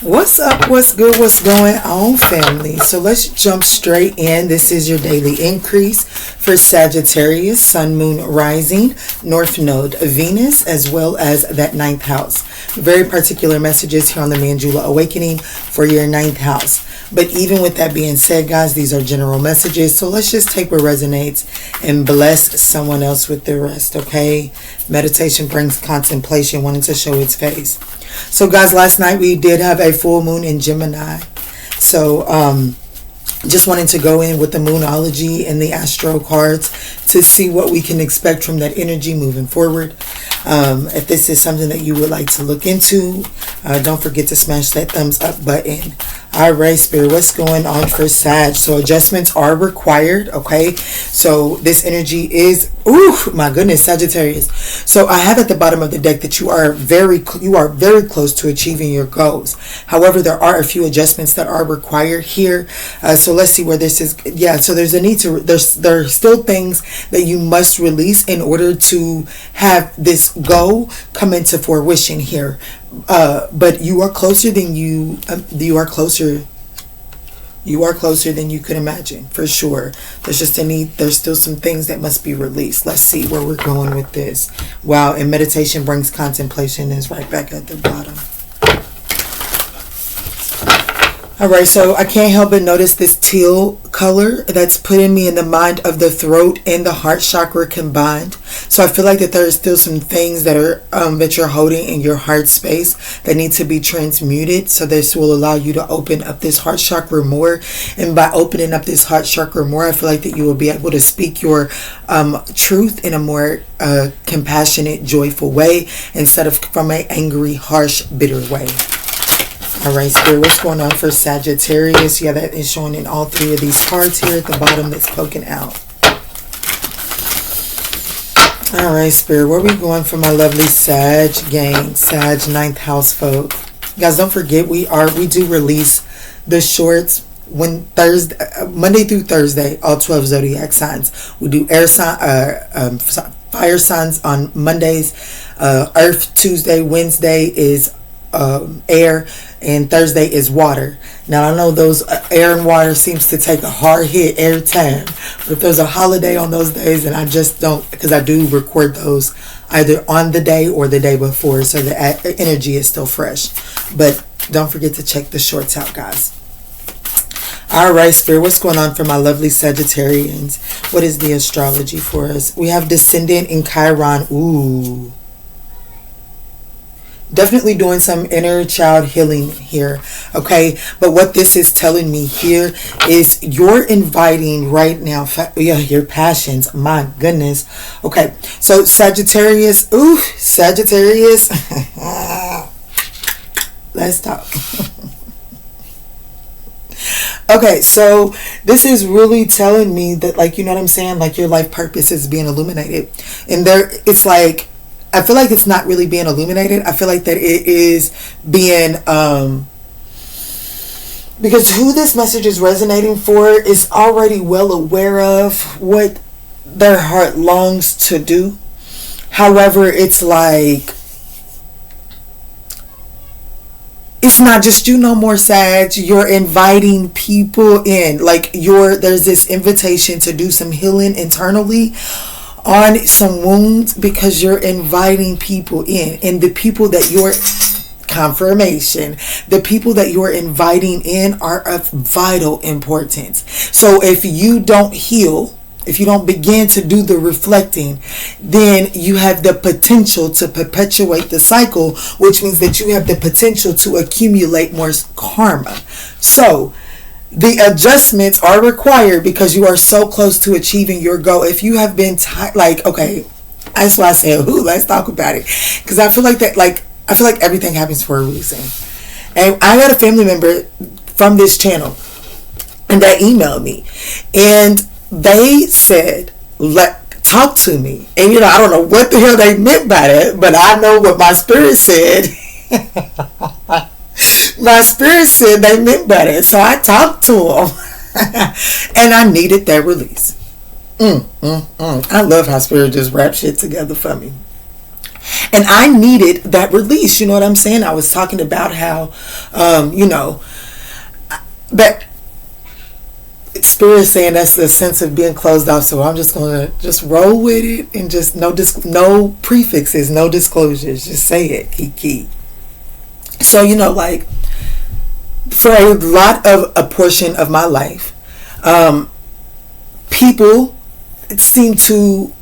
What's up? What's good? What's going on, family? So let's jump straight in. This is your daily increase for Sagittarius, Sun, Moon, Rising, North Node, Venus, as well as that ninth house. Very particular messages here on the Manjula Awakening for your ninth house. But even with that being said, guys, these are general messages. So let's just take what resonates and bless someone else with the rest, okay? Meditation brings contemplation, wanting to show its face. So, guys, last night we did have a full moon in Gemini. So, just wanting to go in with the Moonology and the Astro cards to see what we can expect from that energy moving forward. If this is something that you would like to look into, don't forget to smash that thumbs up button. All right, Spirit, what's going on for Sag? So adjustments are required, okay? So this energy is, my goodness, Sagittarius. So I have at the bottom of the deck that you are very close to achieving your goals. However, there are a few adjustments that are required here. So let's see where this is. Yeah, so there's a need to, there are still things that you must release in order to have this goal come into fruition here. But you are closer than you are closer than you could imagine, for sure. There's just a need. There's still some things that must be released. Let's see where we're going with this. Wow, and meditation brings contemplation is right back at the bottom. All right, so I can't help but notice this teal color that's putting me in the mind of the throat and the heart chakra combined. So I feel like that there are still some things that are that you're holding in your heart space that need to be transmuted. So this will allow you to open up this heart chakra more. And by opening up this heart chakra more, I feel like that you will be able to speak your truth in a more compassionate, joyful way instead of from an angry, harsh, bitter way. All right, Spirit, what's going on for Sagittarius? Yeah, that is showing in all three of these cards here at the bottom that's poking out. All right, Spirit, where are we going for my lovely Sag gang, Sag ninth house folk? Guys, don't forget we do release the shorts when Thursday, Monday through Thursday, all 12 zodiac signs. We do air sign, fire signs on Mondays. Earth Tuesday, Wednesday is air, and Thursday is water. Now I know those air and water seems to take a hard hit every time, but if there's a holiday on those days, and I just don't, because I do record those either on the day or the day before, so the energy is still fresh. But don't forget to check the shorts out, guys. All right, Spirit, what's going on for my lovely Sagittarians? What is the astrology for us? We have Descendant in Chiron. Ooh, definitely doing some inner child healing here, okay? But what this is telling me here is you're inviting right now, your passions, my goodness. Okay, so Sagittarius, Sagittarius, let's talk. Okay, so this is really telling me that, like, you know what I'm saying? Like, your life purpose is being illuminated. And there, it's like, I feel like it's not really being illuminated. I feel like that it is being, because who this message is resonating for is already well aware of what their heart longs to do. However, it's like, it's not just you no more, Sag. You're inviting people in. Like, there's this invitation to do some healing internally on some wounds, because you're inviting people in, and the people that you're the people that you're inviting in are of vital importance. So if you don't heal, if you don't begin to do the reflecting, then you have the potential to perpetuate the cycle, which means that you have the potential to accumulate more karma. So the adjustments are required because you are so close to achieving your goal. If you have been okay, that's why I said, let's talk about it. Because I feel like that, I feel like everything happens for a reason. And I had a family member from this channel, and they emailed me, and they said, talk to me. And I don't know what the hell they meant by that, but I know what my spirit said. My spirit said they meant by that. So I talked to them. And I needed that release. I love how spirit just wraps shit together for me. And I needed that release. You know what I'm saying? I was talking about how, that Spirit saying that's the sense of being closed off. So I'm just going to just roll with it and just no prefixes, no disclosures. Just say it. Kiki. So, like, for a lot of a portion of my life, people seem to,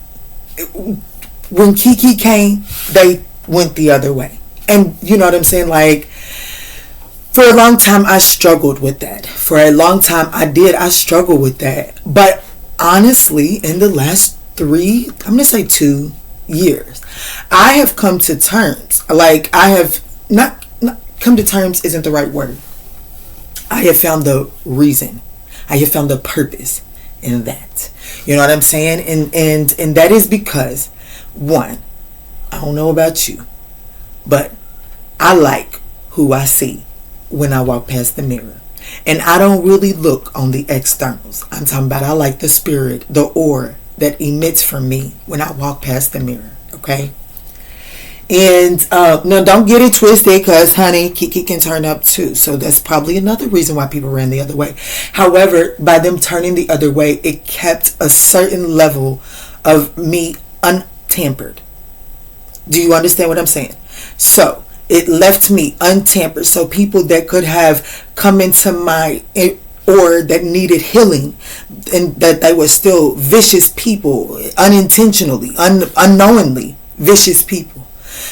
when Kiki came, they went the other way. And you know what I'm saying? Like, for a long time, I struggled with that. For a long time, I struggle with that. But honestly, in the last 2 years, I have come to terms. Like, I have not come to terms isn't the right word. I have found the reason. I have found the purpose in that. You know what I'm saying? And that is because, one, I don't know about you, but I like who I see when I walk past the mirror. And I don't really look on the externals. I'm talking about I like the spirit, the aura that emits from me when I walk past the mirror. Okay? And no, don't get it twisted, because honey, Kiki can turn up too. So that's probably another reason why people ran the other way. However, by them turning the other way, it kept a certain level of me untampered. Do you understand what I'm saying? So it left me untampered. So people that could have come into my, or that needed healing, and that they were still vicious people, unintentionally, unknowingly vicious people.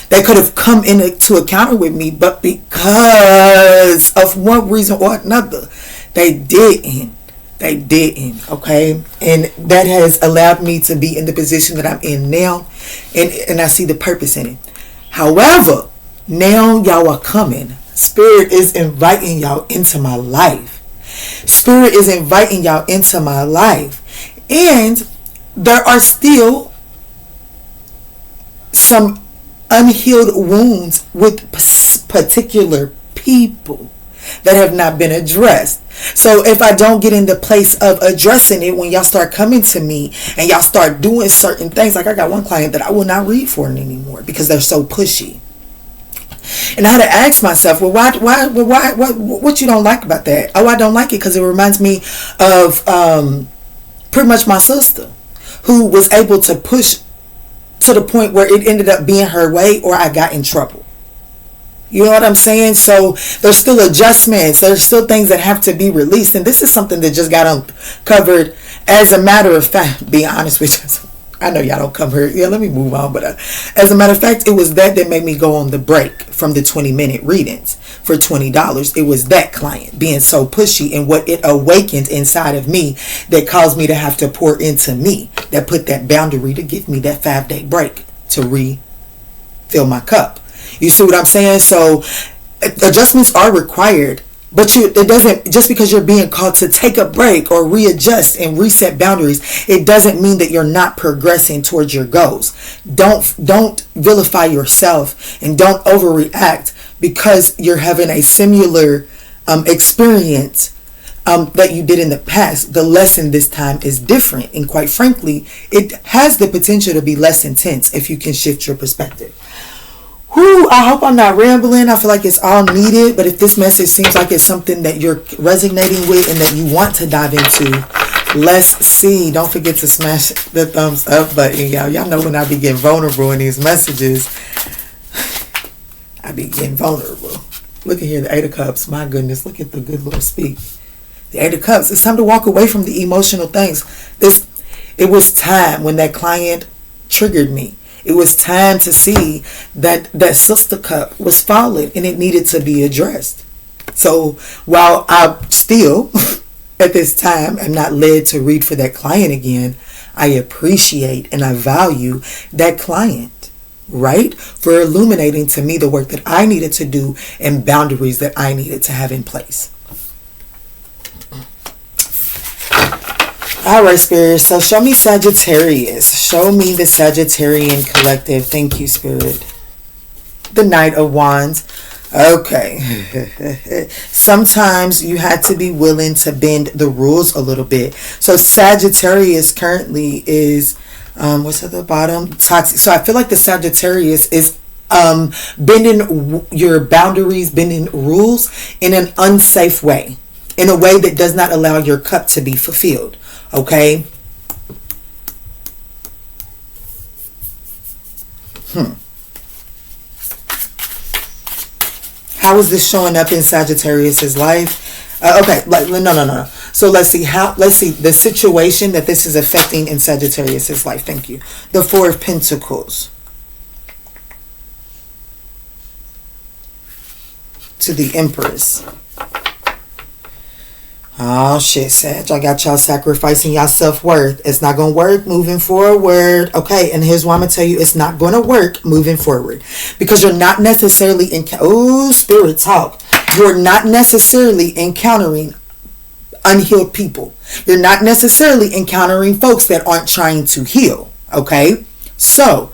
They could have come into a counter with me, but because of one reason or another, they didn't. They didn't, okay? And that has allowed me to be in the position that I'm in now, and I see the purpose in it. However, now y'all are coming. Spirit is inviting y'all into my life. Spirit is inviting y'all into my life. And there are still some unhealed wounds with particular people that have not been addressed. So if I don't get in the place of addressing it, when y'all start coming to me and y'all start doing certain things, like I got one client that I will not read for anymore because they're so pushy. And I had to ask myself, well, why, what you don't like about that? Oh, I don't like it because it reminds me of pretty much my sister, who was able to push to the point where it ended up being her way, or I got in trouble. You know what I'm saying? So there's still adjustments. There's still things that have to be released. And this is something that just got uncovered. As a matter of fact, being honest with you, I know y'all don't come here. Yeah, let me move on. But as a matter of fact, it was that made me go on the break from the 20-minute readings for $20. It was that client being so pushy, and what it awakened inside of me that caused me to have to pour into me, that put that boundary to give me that 5-day break to refill my cup. You see what I'm saying? So adjustments are required. But it doesn't, just because you're being called to take a break or readjust and reset boundaries, it doesn't mean that you're not progressing towards your goals. Don't vilify yourself, and don't overreact because you're having a similar experience that you did in the past. The lesson this time is different, and quite frankly, it has the potential to be less intense if you can shift your perspective. Whew, I hope I'm not rambling. I feel like it's all needed. But if this message seems like it's something that you're resonating with and that you want to dive into, let's see. Don't forget to smash the thumbs up button, y'all. Y'all know when I be getting vulnerable in these messages, I be getting vulnerable. Look at here, the 8 of Cups. My goodness, look at the good Lord speak. The 8 of Cups. It's time to walk away from the emotional things. It was time when that client triggered me. It was time to see that sister cup was falling, and it needed to be addressed. So while I still, at this time, am not led to read for that client again, I appreciate and I value that client, right? For illuminating to me the work that I needed to do and boundaries that I needed to have in place. All right, Spirit. So show me Sagittarius. Show me the Sagittarian collective. Thank you, Spirit. The Knight of Wands. Okay. Sometimes you had to be willing to bend the rules a little bit. So Sagittarius currently is, what's at the bottom? Toxic. So I feel like the Sagittarius is bending your boundaries, bending rules in an unsafe way, in a way that does not allow your cup to be fulfilled. Okay? How is this showing up in Sagittarius's life? Okay, no. So let's see the situation that this is affecting in Sagittarius's life. Thank you. The Four of Pentacles to the Empress. Oh shit, Sag. I got y'all sacrificing y'all self-worth. It's not going to work moving forward. Okay, and here's why I'm going to tell you it's not going to work moving forward. Because you're not necessarily spirit talk. You're not necessarily encountering unhealed people. You're not necessarily encountering folks that aren't trying to heal. Okay? So,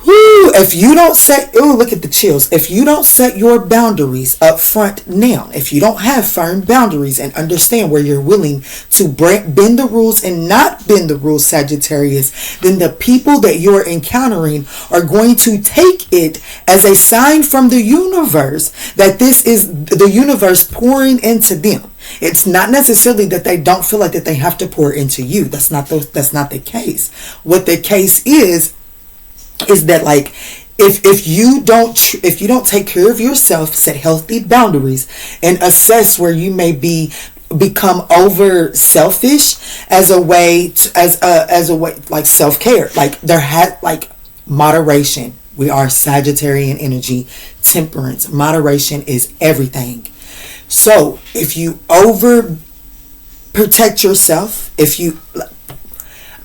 if you don't set, look at the chills. If you don't set your boundaries up front now, if you don't have firm boundaries and understand where you're willing to bend the rules and not bend the rules, Sagittarius, then the people that you're encountering are going to take it as a sign from the universe that this is the universe pouring into them. It's not necessarily that they don't feel like that they have to pour into you. That's not the case. What the case is that, like, if you don't take care of yourself, set healthy boundaries, and assess where you may become over selfish as a way like self-care, like moderation. We are Sagittarian energy, temperance. Moderation is everything. So if you over protect yourself,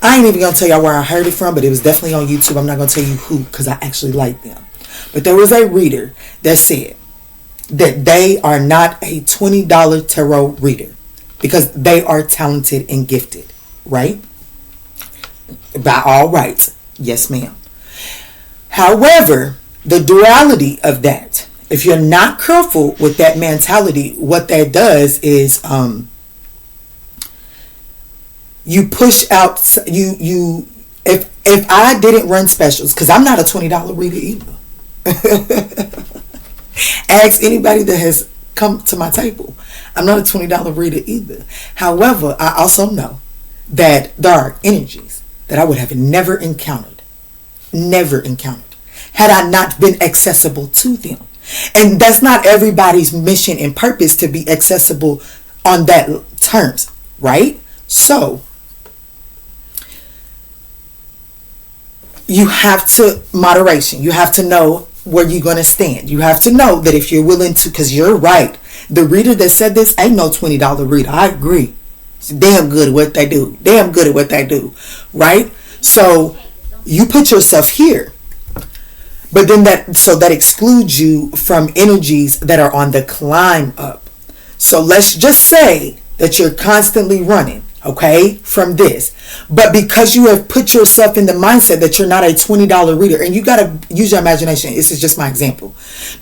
I ain't even going to tell y'all where I heard it from, but it was definitely on YouTube. I'm not going to tell you who, because I actually like them. But there was a reader that said that they are not a $20 tarot reader because they are talented and gifted, right? By all rights. Yes, ma'am. However, the duality of that, if you're not careful with that mentality, what that does is you push out if I didn't run specials, because I'm not a $20 reader either. Ask anybody that has come to my table. I'm not a $20 reader either. However, I also know that there are energies that I would have never encountered had I not been accessible to them. And that's not everybody's mission and purpose to be accessible on that terms, right? So you have to moderation. You have to know where you're going to stand. You have to know that if you're willing to, because you're right. The reader that said this ain't no $20 reader. I agree. It's damn good at what they do. Damn good at what they do. Right? So you put yourself here. But then that excludes you from energies that are on the climb up. So let's just say that you're constantly running, okay, from this. But because you have put yourself in the mindset that you're not a $20 reader, and you got to use your imagination. This is just my example.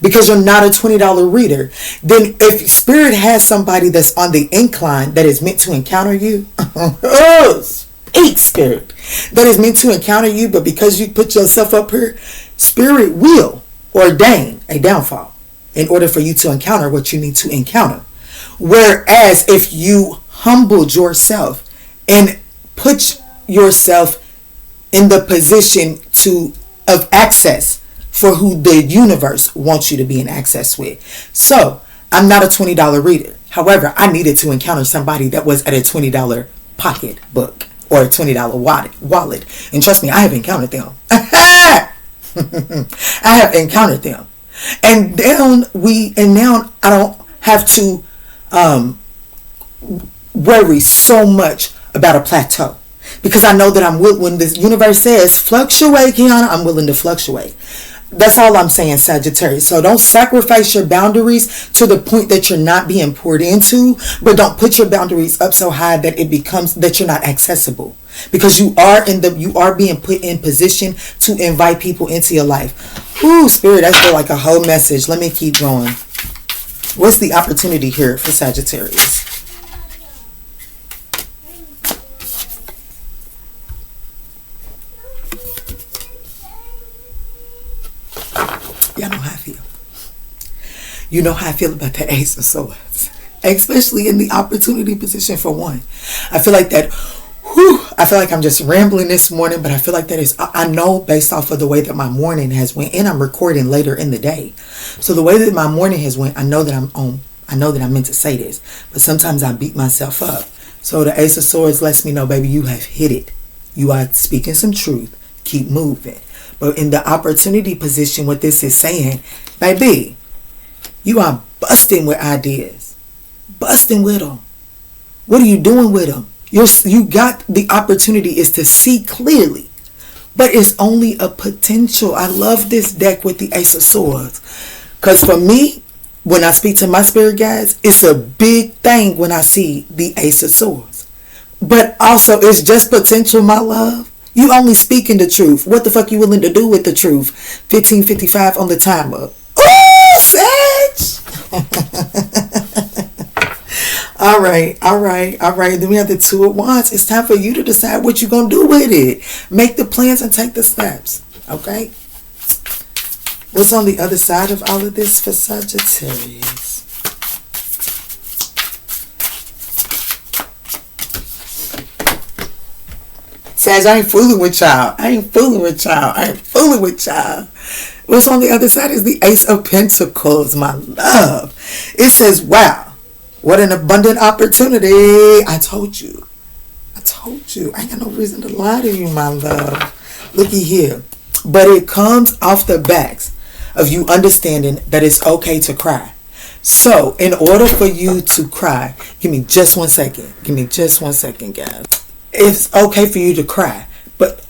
Because you're not a $20 reader, then if Spirit has somebody that's on the incline that is meant to encounter you, speak, Spirit, that is meant to encounter you, but because you put yourself up here, Spirit will ordain a downfall in order for you to encounter what you need to encounter. Whereas if you humbled yourself and put yourself in the position of access for who the universe wants you to be in access with. So I'm not a $20 reader. However, I needed to encounter somebody that was at a $20 pocketbook or a $20 wallet. And trust me, I have encountered them. I have encountered them. And now I don't have to worry so much about a plateau, because I know that when the universe says fluctuate, Kiana, I'm willing to fluctuate. That's all I'm saying, Sagittarius. So don't sacrifice your boundaries to the point that you're not being poured into, but don't put your boundaries up so high that it becomes that you're not accessible, because you are being put in position to invite people into your life. Ooh, Spirit, that's feel like a whole message. Let me keep going. What's the opportunity here for Sagittarius? You know how I feel about the Ace of Swords, especially in the opportunity position for one. I feel like that, I feel like I'm just rambling this morning, but I feel like that is, I know based off of the way that my morning has went, and I'm recording later in the day. So the way that my morning has went, I know that I'm meant to say this, but sometimes I beat myself up. So the Ace of Swords lets me know, baby, you have hit it. You are speaking some truth. Keep moving. But in the opportunity position, what this is saying, baby, you are busting with ideas. Busting with them. What are you doing with them? You got the opportunity is to see clearly. But it's only a potential. I love this deck with the Ace of Swords. Because for me, when I speak to my spirit guides, it's a big thing when I see the Ace of Swords. But also, it's just potential, my love. You only speaking the truth. What the fuck you willing to do with the truth? 15:55 on the timer. Ooh, Sag! All right. Then we have the Two of Wands. It's time for you to decide what you're going to do with it. Make the plans and take the steps. Okay? What's on the other side of all of this for Sagittarius? Sag, I ain't fooling with y'all. What's on the other side is the Ace of Pentacles, my love. It says, wow, what an abundant opportunity. I told you. I ain't got no reason to lie to you, my love. Looky here. But it comes off the backs of you understanding that it's okay to cry. So, in order for you to cry, give me just 1 second. Guys. It's okay for you to cry. But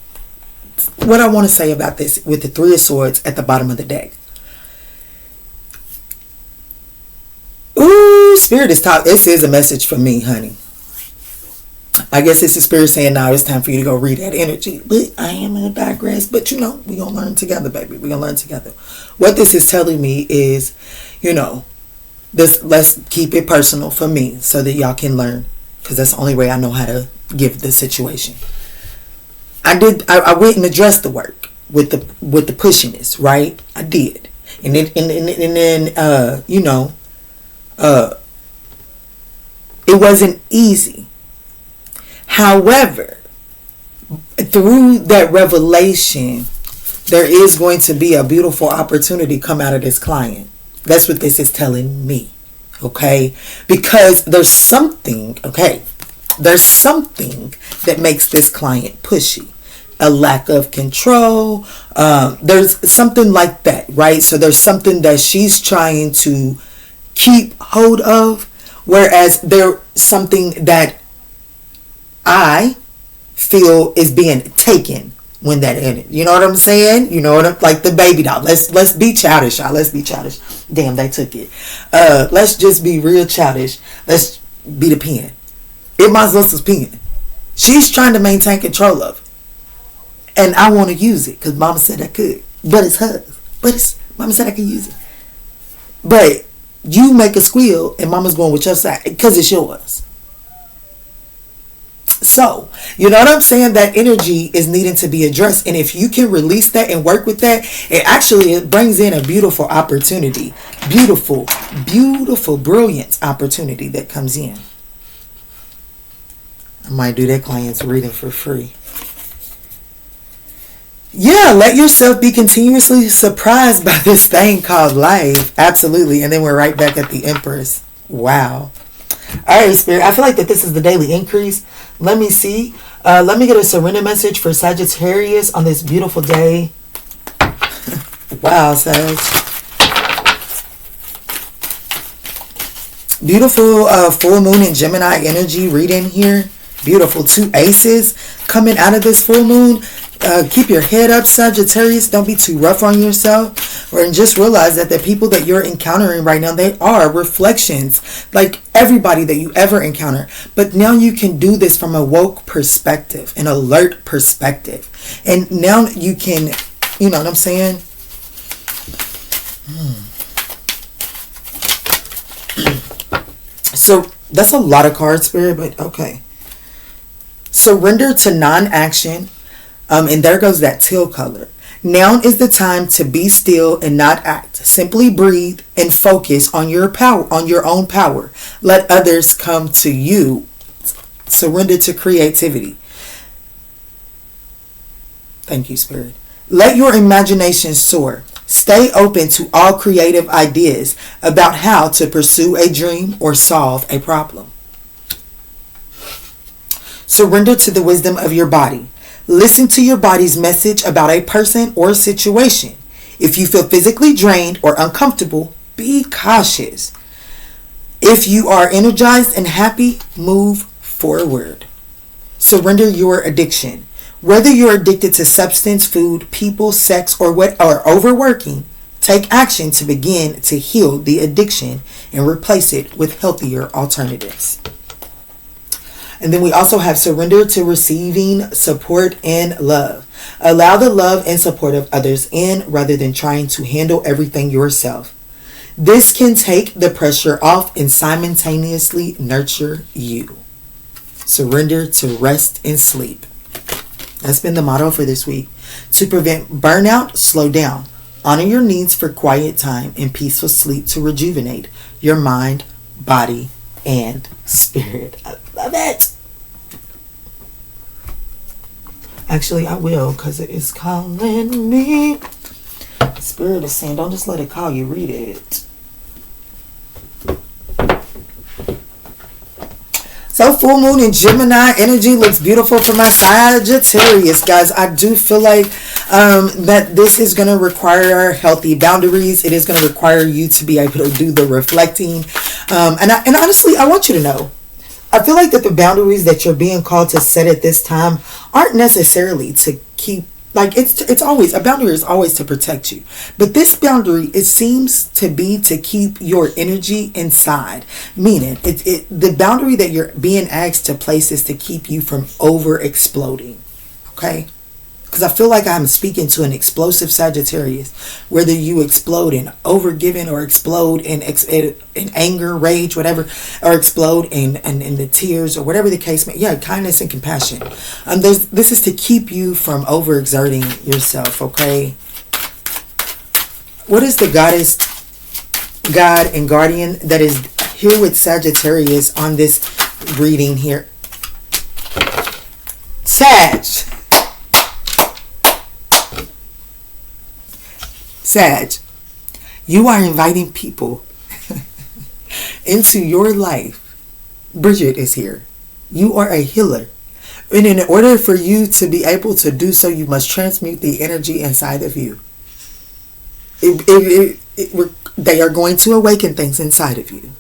what I want to say about this with the Three of Swords at the bottom of the deck. Ooh, Spirit is talking. This is a message for me, honey. I guess it's the Spirit saying now it's time for you to go read that energy. But I am going to digress. But we're going to learn together, baby. We're going to learn together. What this is telling me is, let's keep it personal for me so that y'all can learn. Because that's the only way I know how to give the situation. I went and addressed the work with the pushiness, right? I did. And then it wasn't easy. However, through that revelation, there is going to be a beautiful opportunity come out of this client. That's what this is telling me. Okay? Because there's something that makes this client pushy. A lack of control. There's something like that, right? So there's something that she's trying to keep hold of, whereas there's something that I feel is being taken when that ended. You know what I'm saying? Like the baby doll. Let's be childish, y'all. Let's be childish. Damn, they took it. Let's just be real childish. Let's be the pen. It might as well be pen. She's trying to maintain control of it. And I want to use it because Mama said I could. But it's hers. Mama said I could use it. But you make a squeal and Mama's going with your side because it's yours. So, you know what I'm saying? That energy is needing to be addressed. And if you can release that and work with that, it brings in a beautiful opportunity. Beautiful, brilliant opportunity that comes in. I might do that client's reading for free. Yeah, let yourself be continuously surprised by this thing called life. Absolutely. And then we're right back at the Empress. Wow. All right, Spirit. I feel like that this is the daily increase. Let me see. Let me get a surrender message for Sagittarius on this beautiful day. Wow, Sag. Beautiful full moon and Gemini energy reading here. Beautiful 2 aces coming out of this full moon. Keep your head up, Sagittarius. Don't be too rough on yourself. And just realize that the people that you're encountering right now, they are reflections. Like everybody that you ever encounter. But now you can do this from a woke perspective, an alert perspective. And now you can, you know what I'm saying? So that's a lot of cards, Spirit, but okay. Surrender to non-action. And there goes that teal color. Now is the time to be still and not act. Simply breathe and focus on your power, on your own power. Let others come to you. Surrender to creativity. Thank you, Spirit. Let your imagination soar. Stay open to all creative ideas about how to pursue a dream or solve a problem. Surrender to the wisdom of your body. Listen to your body's message about a person or situation. If you feel physically drained or uncomfortable, be cautious. If you are energized and happy, move forward. Surrender your addiction. Whether you're addicted to substance, food, people, sex, or overworking, take action to begin to heal the addiction and replace it with healthier alternatives. And then we also have surrender to receiving support and love. Allow the love and support of others in rather than trying to handle everything yourself. This can take the pressure off and simultaneously nurture you. Surrender to rest and sleep. That's been the motto for this week. To prevent burnout, slow down. Honor your needs for quiet time and peaceful sleep to rejuvenate your mind, body, and spirit. I love it. Actually, I will, because it is calling me. Spirit is saying, don't just let it call you, read it. So full moon in Gemini energy looks beautiful for my Sagittarius, guys. I do feel like that this is going to require healthy boundaries. It is going to require you to be able to do the reflecting. And honestly, I want you to know, I feel like that the boundaries that you're being called to set at this time aren't necessarily to keep, like it's always, a boundary is always to protect you. But this boundary, it seems to be to keep your energy inside. Meaning, the boundary that you're being asked to place is to keep you from over exploding. Okay? Because I feel like I'm speaking to an explosive Sagittarius. Whether you explode in overgiving or explode in anger, rage, whatever, or explode in the tears or whatever the case may be. Yeah, kindness and compassion. This is to keep you from overexerting yourself, okay? What is the goddess, God, and guardian that is here with Sagittarius on this reading here? Sag. Sag, you are inviting people into your life. Bridget is here. You are a healer. And in order for you to be able to do so, you must transmute the energy inside of you. They are going to awaken things inside of you.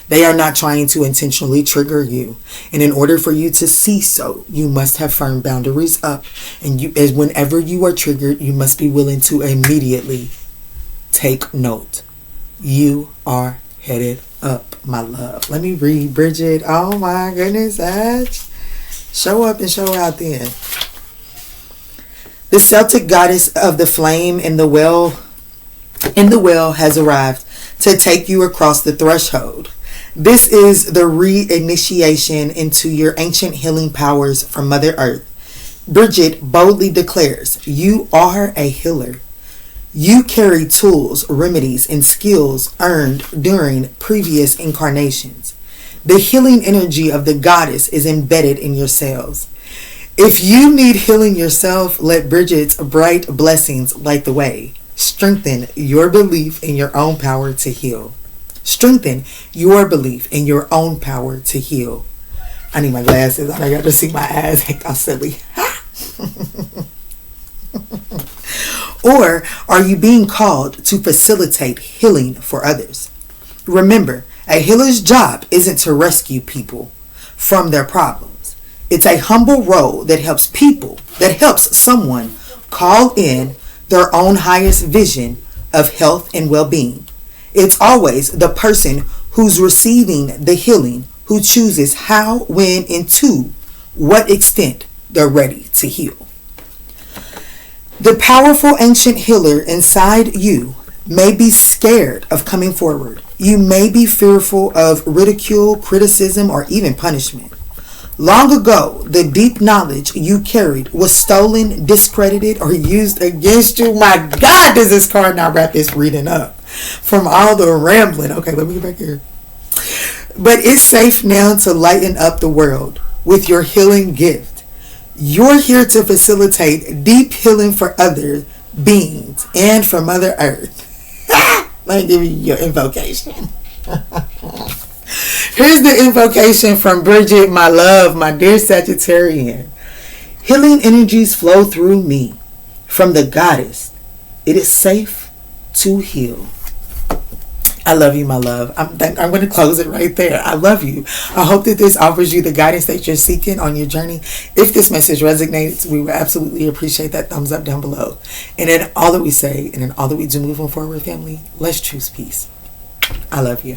They are not trying to intentionally trigger you. And in order for you to see so, you must have firm boundaries up. And whenever you are triggered, you must be willing to immediately take note. You are headed up, my love. Let me read, Bridget. Oh my goodness, Ash. Show up and show out then. The Celtic goddess of the flame in the well has arrived to take you across the threshold. This is the reinitiation into your ancient healing powers from Mother Earth. Bridget boldly declares, you are a healer. You carry tools, remedies, and skills earned during previous incarnations. The healing energy of the goddess is embedded in your cells. If you need healing yourself, let Bridget's bright blessings light the way. Strengthen your belief in your own power to heal. Strengthen your belief in your own power to heal. I need my glasses. I got to see my eyes. I got silly. Or are you being called to facilitate healing for others? Remember, a healer's job isn't to rescue people from their problems. It's a humble role that helps someone call in their own highest vision of health and well-being. It's always the person who's receiving the healing who chooses how, when, and to what extent they're ready to heal. The powerful ancient healer inside you may be scared of coming forward. You may be fearful of ridicule, criticism, or even punishment. Long ago, the deep knowledge you carried was stolen, discredited, or used against you. My God, does this card not wrap this reading up from all the rambling? Okay, let me get back here. But it's safe now to lighten up the world with your healing gift. You're here to facilitate deep healing for other beings and for Mother Earth. Let me give you your invocation. Here's the invocation from Bridget, my love, my dear Sagittarian. Healing energies flow through me from the goddess. It is safe to heal. I love you, my love. I'm going to close it right there. I love you. I hope that this offers you the guidance that you're seeking on your journey. If this message resonates, we would absolutely appreciate that thumbs up down below. And in all that we say and in all that we do moving forward, family, let's choose peace. I love you.